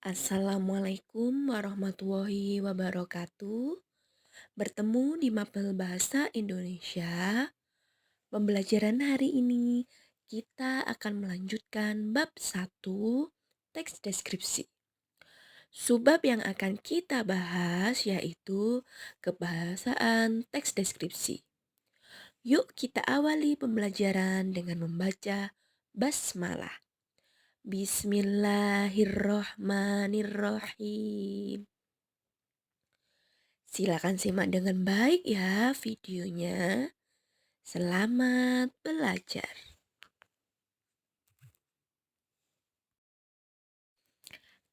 Assalamualaikum warahmatullahi wabarakatuh. Bertemu di Mapel Bahasa Indonesia. Pembelajaran hari ini kita akan melanjutkan bab 1, teks deskripsi. Subbab yang akan kita bahas yaitu kebahasaan teks deskripsi. Yuk kita awali pembelajaran dengan membaca basmalah. Bismillahirrohmanirrohim. Silakan simak dengan baik ya videonya. Selamat belajar.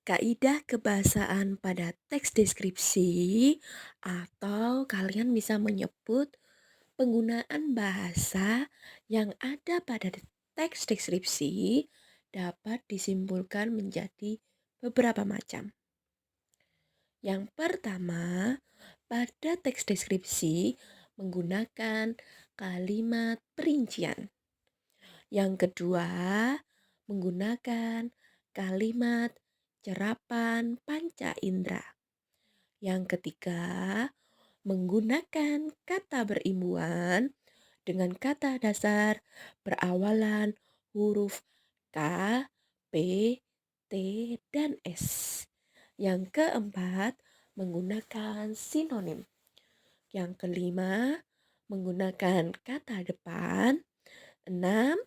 Kaidah kebahasaan pada teks deskripsi atau kalian bisa menyebut penggunaan bahasa yang ada pada teks deskripsi dapat disimpulkan menjadi beberapa macam. Yang pertama, pada teks deskripsi menggunakan kalimat perincian. Yang kedua, menggunakan kalimat cerapan panca indera. Yang ketiga, menggunakan kata berimbuhan dengan kata dasar berawalan huruf K, P, T, dan S. Yang keempat, menggunakan sinonim. Yang kelima, menggunakan kata depan. 6,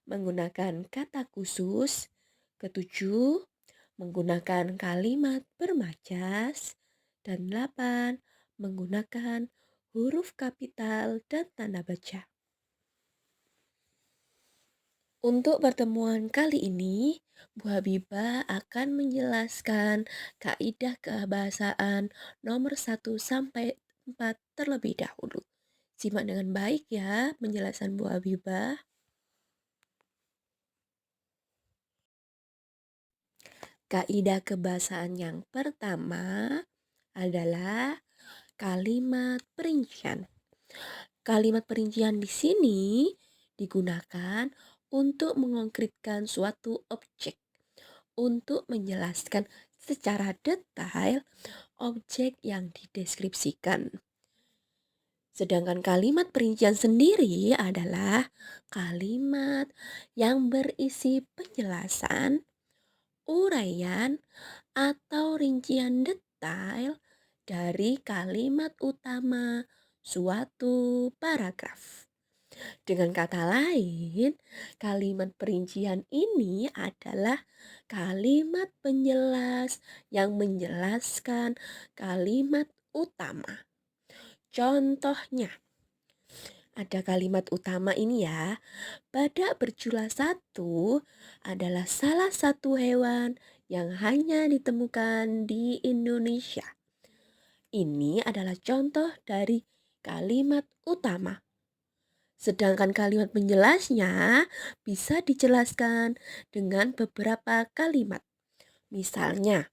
menggunakan kata khusus. Ketujuh, menggunakan kalimat bermajas. Dan 8, menggunakan huruf kapital dan tanda baca. Untuk pertemuan kali ini, Bu Habibah akan menjelaskan kaidah kebahasaan nomor 1 sampai 4 terlebih dahulu. Simak dengan baik ya penjelasan Bu Habibah. Kaidah kebahasaan yang pertama adalah kalimat perincian. Kalimat perincian di sini digunakan untuk mengkonkretkan suatu objek, untuk menjelaskan secara detail objek yang dideskripsikan. Sedangkan kalimat perincian sendiri adalah kalimat yang berisi penjelasan, uraian, atau rincian detail dari kalimat utama suatu paragraf. Dengan kata lain, kalimat perincian ini adalah kalimat penjelas yang menjelaskan kalimat utama. Contohnya, ada kalimat utama ini ya. Badak berjula 1 adalah salah satu hewan yang hanya ditemukan di Indonesia. Ini adalah contoh dari kalimat utama. Sedangkan kalimat penjelasnya bisa dijelaskan dengan beberapa kalimat. Misalnya,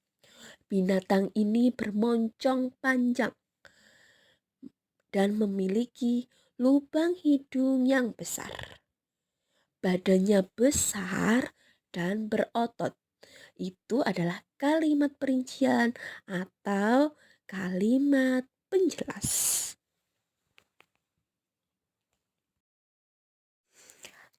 binatang ini bermoncong panjang dan memiliki lubang hidung yang besar. Badannya besar dan berotot. Itu adalah kalimat perincian atau kalimat penjelas.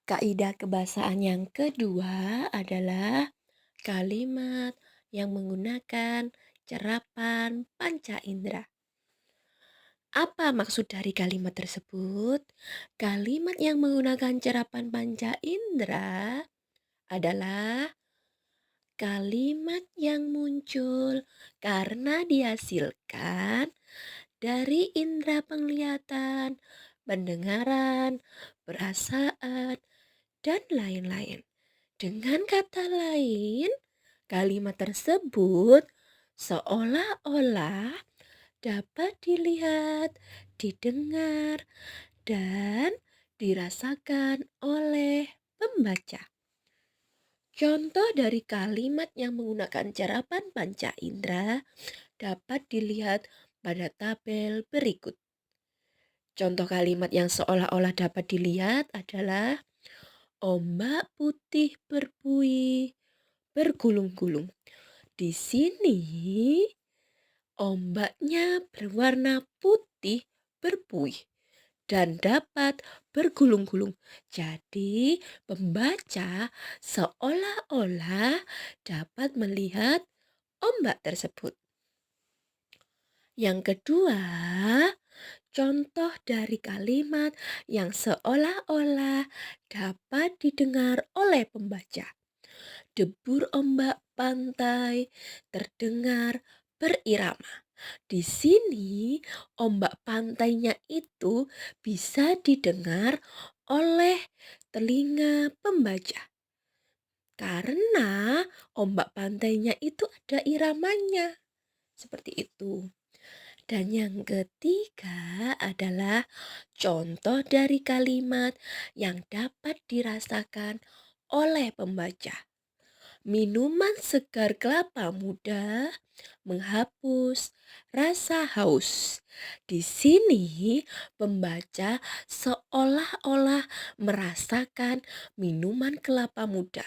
Kaidah kebahasaan yang kedua adalah kalimat yang menggunakan cerapan panca indera. Apa maksud dari kalimat tersebut? Kalimat yang menggunakan cerapan panca indera adalah kalimat yang muncul karena dihasilkan dari indera penglihatan, pendengaran, perasaan, dan lain-lain. Dengan kata lain, kalimat tersebut seolah-olah dapat dilihat, didengar, dan dirasakan oleh pembaca. Contoh dari kalimat yang menggunakan cerapan panca indera dapat dilihat pada tabel berikut. Contoh kalimat yang seolah-olah dapat dilihat adalah ombak putih berbuih bergulung-gulung Di sini ombaknya berwarna putih berbuih dan dapat bergulung-gulung. Jadi, pembaca seolah-olah dapat melihat ombak tersebut. Yang kedua, contoh dari kalimat yang seolah-olah dapat didengar oleh pembaca. Debur ombak pantai terdengar berirama. Di sini, ombak pantainya itu bisa didengar oleh telinga pembaca karena ombak pantainya itu ada iramanya. Seperti itu. Dan yang ketiga adalah contoh dari kalimat yang dapat dirasakan oleh pembaca. Minuman segar kelapa muda menghapus rasa haus. Di sini, pembaca seolah-olah merasakan minuman kelapa muda.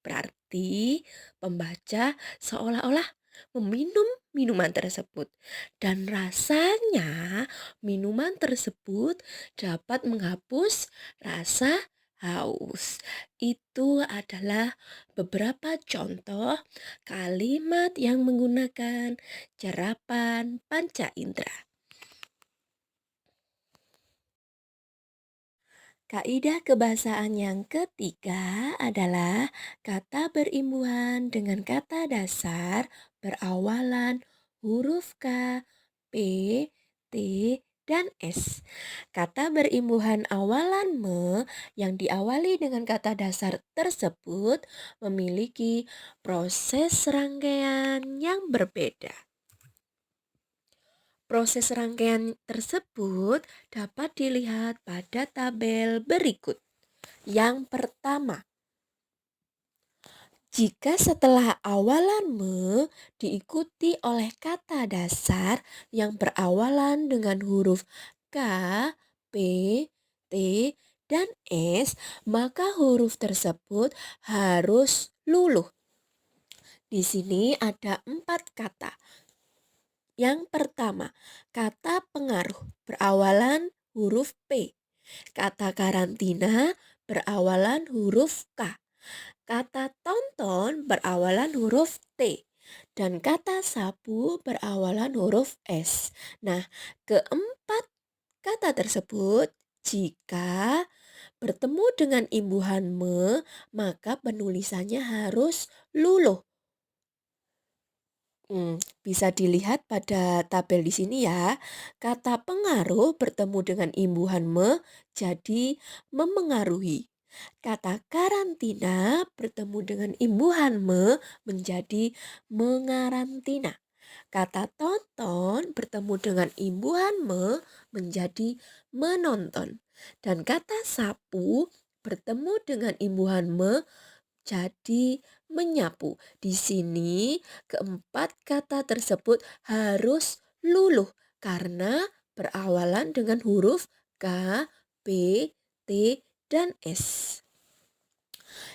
Berarti, pembaca seolah-olah meminum minuman tersebut, dan rasanya minuman tersebut dapat menghapus rasa haus. Itu adalah beberapa contoh kalimat yang menggunakan cerapan panca indera. Kaidah kebahasaan yang ketiga adalah kata berimbuhan dengan kata dasar berawalan huruf K, P, T, dan S. Kata berimbuhan awalan me yang diawali dengan kata dasar tersebut memiliki proses rangkaian yang berbeda. Proses rangkaian tersebut dapat dilihat pada tabel berikut. Yang pertama, jika setelah awalan me diikuti oleh kata dasar yang berawalan dengan huruf K, P, T, dan S, maka huruf tersebut harus luluh. Di sini ada 4 kata. Yang pertama, kata pengaruh berawalan huruf P. Kata karantina berawalan huruf K. Kata tonton berawalan huruf T. Dan kata sapu berawalan huruf S. Nah, keempat kata tersebut jika bertemu dengan imbuhan me, maka penulisannya harus luluh. Bisa dilihat pada tabel di sini ya. Kata pengaruh bertemu dengan imbuhan me jadi memengaruhi. Kata karantina bertemu dengan imbuhan me menjadi mengarantina. Kata tonton bertemu dengan imbuhan me menjadi menonton. Dan kata sapu bertemu dengan imbuhan me jadi menyapu. Di sini keempat kata tersebut harus luluh karena berawalan dengan huruf K, P, T, dan S.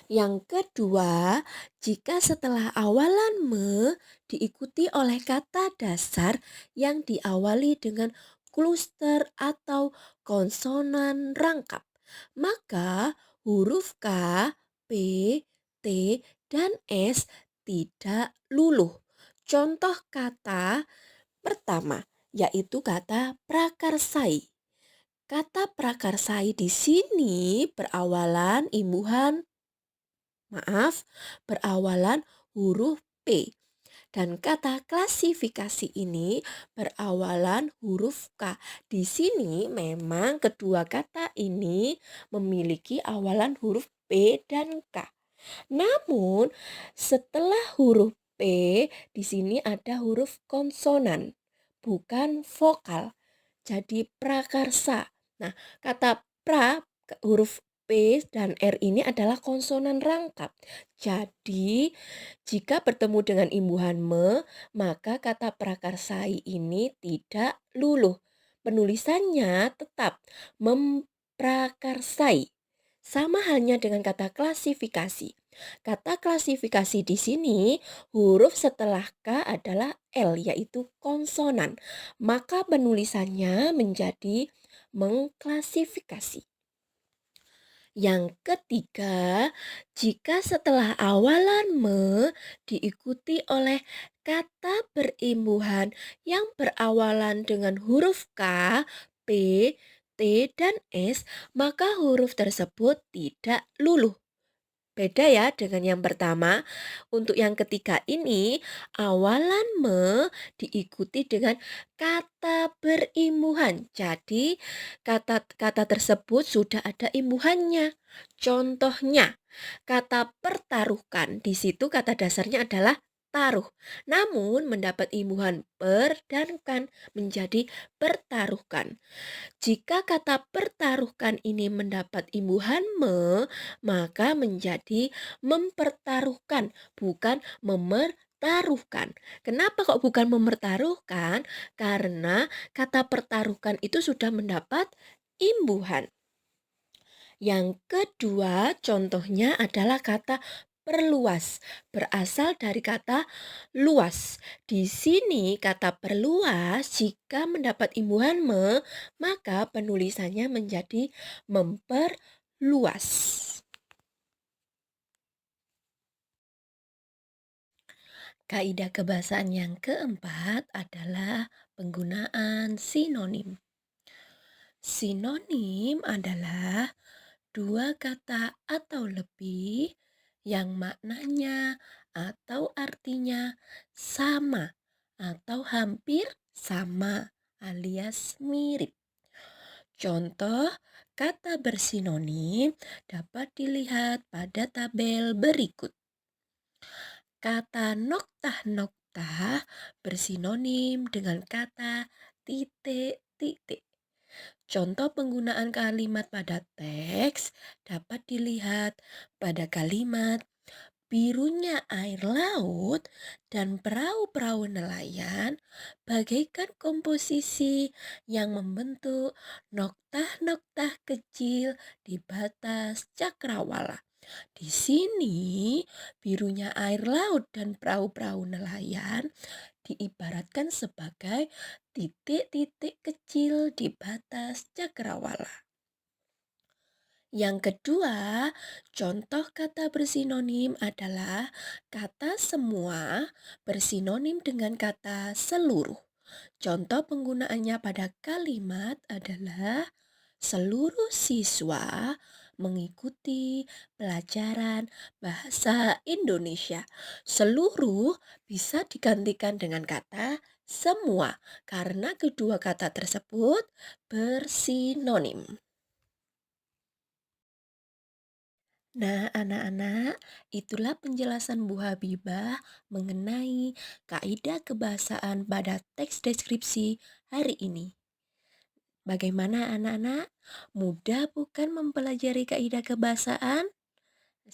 Yang kedua, jika setelah awalan me diikuti oleh kata dasar yang diawali dengan kluster atau konsonan rangkap, maka huruf K, P, T, dan S tidak luluh. Contoh kata pertama yaitu kata prakarsai. Kata prakarsai di sini berawalan huruf P. Dan kata klasifikasi ini berawalan huruf K. Di sini memang kedua kata ini memiliki awalan huruf P dan K. Namun setelah huruf P di sini ada huruf konsonan, bukan vokal. Jadi prakarsa. Nah, kata huruf P dan R ini adalah konsonan rangkap. Jadi, jika bertemu dengan imbuhan me, maka kata prakarsai ini tidak luluh. Penulisannya tetap memprakarsai. Sama halnya dengan kata klasifikasi. Kata klasifikasi di sini, huruf setelah K adalah L, yaitu konsonan. Maka penulisannya menjadi mengklasifikasi. Yang ketiga, jika setelah awalan diikuti oleh kata berimbuhan yang berawalan dengan huruf K, P, T, dan S, maka huruf tersebut tidak luluh. Beda ya dengan yang pertama. Untuk yang ketiga ini, awalan diikuti dengan kata berimbuhan. Jadi, kata-kata tersebut sudah ada imbuhannya. Contohnya, kata pertaruhkan. Di situ kata dasarnya adalah taruh. Namun mendapat imbuhan per dan kan menjadi pertaruhkan. Jika kata pertaruhkan ini mendapat imbuhan maka menjadi mempertaruhkan, bukan memertaruhkan. Kenapa kok bukan memertaruhkan? Karena kata pertaruhkan itu sudah mendapat imbuhan. Yang kedua, contohnya adalah kata perluas, berasal dari kata luas. Di sini kata perluas jika mendapat imbuhan maka penulisannya menjadi memperluas. Kaidah kebahasaan yang keempat adalah penggunaan sinonim. Sinonim adalah dua kata atau lebih yang maknanya atau artinya sama atau hampir sama alias mirip. Contoh kata bersinonim dapat dilihat pada tabel berikut. Kata noktah-noktah bersinonim dengan kata titik-titik. Contoh penggunaan kalimat pada teks dapat dilihat pada kalimat birunya air laut dan perahu-perahu nelayan bagaikan komposisi yang membentuk noktah-noktah kecil di batas cakrawala. Di sini, birunya air laut dan perahu-perahu nelayan diibaratkan sebagai titik-titik kecil di batas cakrawala. Yang kedua, contoh kata bersinonim adalah kata semua bersinonim dengan kata seluruh. Contoh penggunaannya pada kalimat adalah seluruh siswa mengikuti pelajaran bahasa Indonesia. Seluruh bisa digantikan dengan kata semua karena kedua kata tersebut bersinonim. Nah, anak-anak, itulah penjelasan Bu Habibah mengenai kaidah kebahasaan pada teks deskripsi hari ini. Bagaimana anak-anak? Mudah bukan mempelajari kaidah kebahasaan?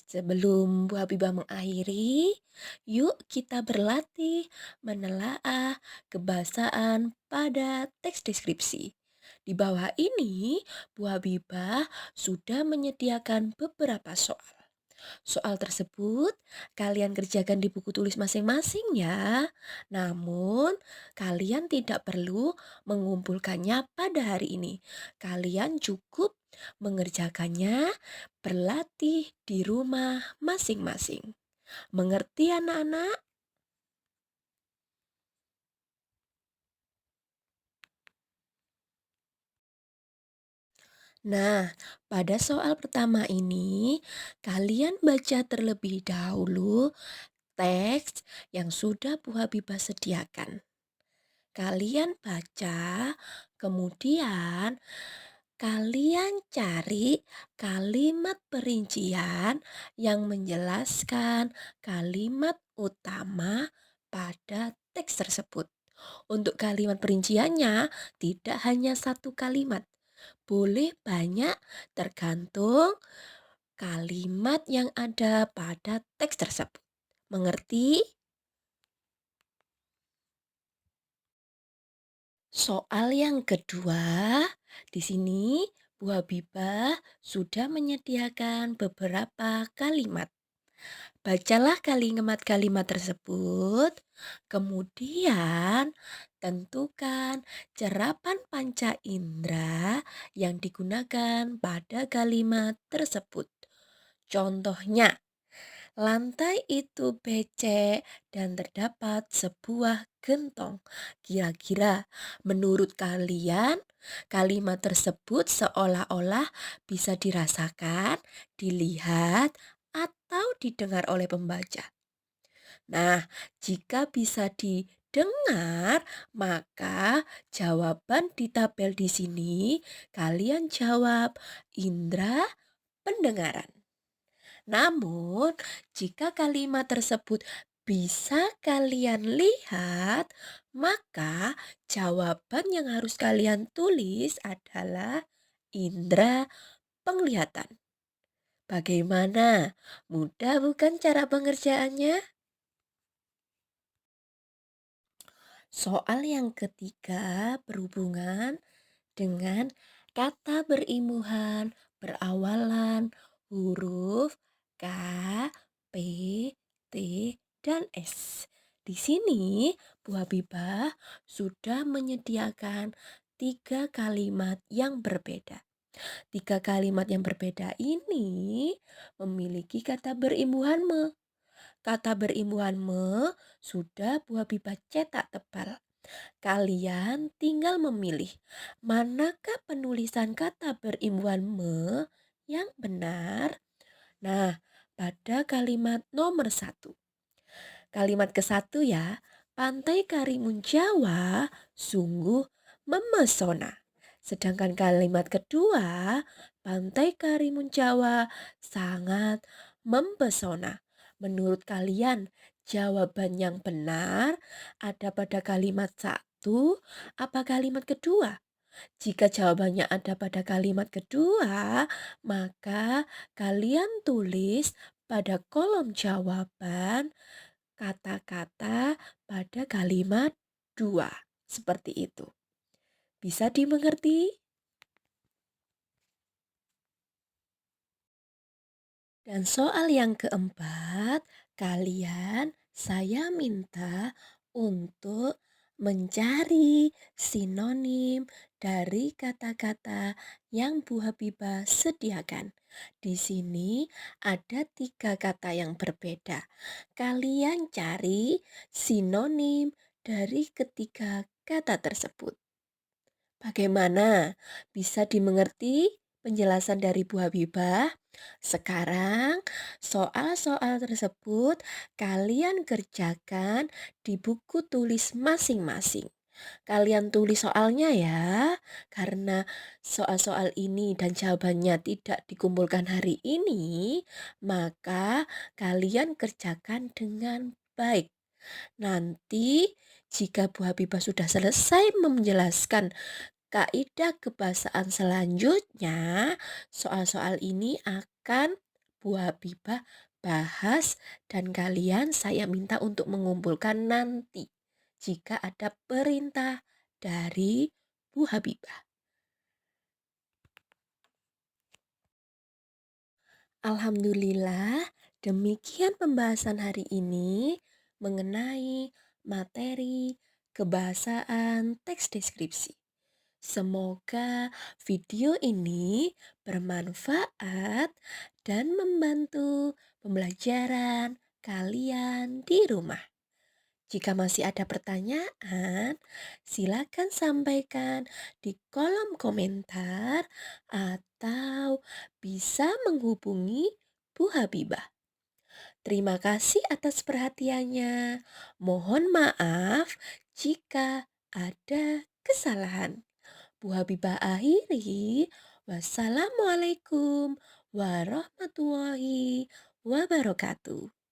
Sebelum Bu Habibah mengakhiri, yuk kita berlatih menelaah kebahasaan pada teks deskripsi. Di bawah ini, Bu Habibah sudah menyediakan beberapa soal. Soal tersebut kalian kerjakan di buku tulis masing-masing ya. Namun, kalian tidak perlu mengumpulkannya pada hari ini. Kalian cukup mengerjakannya berlatih di rumah masing-masing. Mengerti anak-anak? Nah, pada soal pertama ini, kalian baca terlebih dahulu teks yang sudah Bu Habibah sediakan. Kalian baca, kemudian kalian cari kalimat perincian yang menjelaskan kalimat utama pada teks tersebut. Untuk kalimat perinciannya tidak hanya satu kalimat, boleh banyak tergantung kalimat yang ada pada teks tersebut. Mengerti? Soal yang kedua, di sini Bu Habibah sudah menyediakan beberapa kalimat. Bacalah kalimat-kalimat tersebut, kemudian tentukan cerapan panca indera yang digunakan pada kalimat tersebut. Contohnya, lantai itu becek dan terdapat sebuah gentong. Kira-kira menurut kalian, kalimat tersebut seolah-olah bisa dirasakan, dilihat, atau didengar oleh pembaca. Nah, jika bisa didengar, maka jawaban di tabel di sini kalian jawab indera pendengaran. Namun, jika kalimat tersebut bisa kalian lihat, maka jawaban yang harus kalian tulis adalah indera penglihatan. Bagaimana? Mudah bukan cara pengerjaannya? Soal yang ketiga berhubungan dengan kata berimbuhan berawalan huruf K, P, T, dan S. Di sini, Bu Habibah sudah menyediakan tiga kalimat yang berbeda. Tiga kalimat yang berbeda ini memiliki kata berimbuhan me. Kata berimbuhan me sudah Bu Habibah cetak tebal. Kalian tinggal memilih manakah penulisan kata berimbuhan me yang benar. Nah, pada kalimat nomor 1. Kalimat ke-1 ya, Pantai Karimun Jawa sungguh memesona. Sedangkan kalimat kedua, Pantai Karimun Jawa sangat mempesona. Menurut kalian, jawaban yang benar ada pada kalimat 1 apa kalimat kedua? Jika jawabannya ada pada kalimat kedua, maka kalian tulis pada kolom jawaban kata-kata pada kalimat 2. Seperti itu. Bisa dimengerti? Dan soal yang keempat, saya minta untuk mencari sinonim dari kata-kata yang Bu Habibah sediakan. Di sini ada tiga kata yang berbeda. Kalian cari sinonim dari ketiga kata tersebut. Bagaimana? Bisa dimengerti penjelasan dari Bu Habibah? Sekarang, soal-soal tersebut kalian kerjakan di buku tulis masing-masing. Kalian tulis soalnya ya, karena soal-soal ini dan jawabannya tidak dikumpulkan hari ini, maka kalian kerjakan dengan baik. Nanti, jika Bu Habibah sudah selesai menjelaskan kaidah kebahasaan selanjutnya, soal-soal ini akan Bu Habibah bahas dan kalian saya minta untuk mengumpulkan nanti jika ada perintah dari Bu Habibah. Alhamdulillah, demikian pembahasan hari ini mengenai materi kebahasaan teks deskripsi. Semoga video ini bermanfaat dan membantu pembelajaran kalian di rumah. Jika masih ada pertanyaan, silakan sampaikan di kolom komentar atau bisa menghubungi Bu Habibah. Terima kasih atas perhatiannya. Mohon maaf jika ada kesalahan. Bu Habibah akhiri. Wassalamualaikum warahmatullahi wabarakatuh.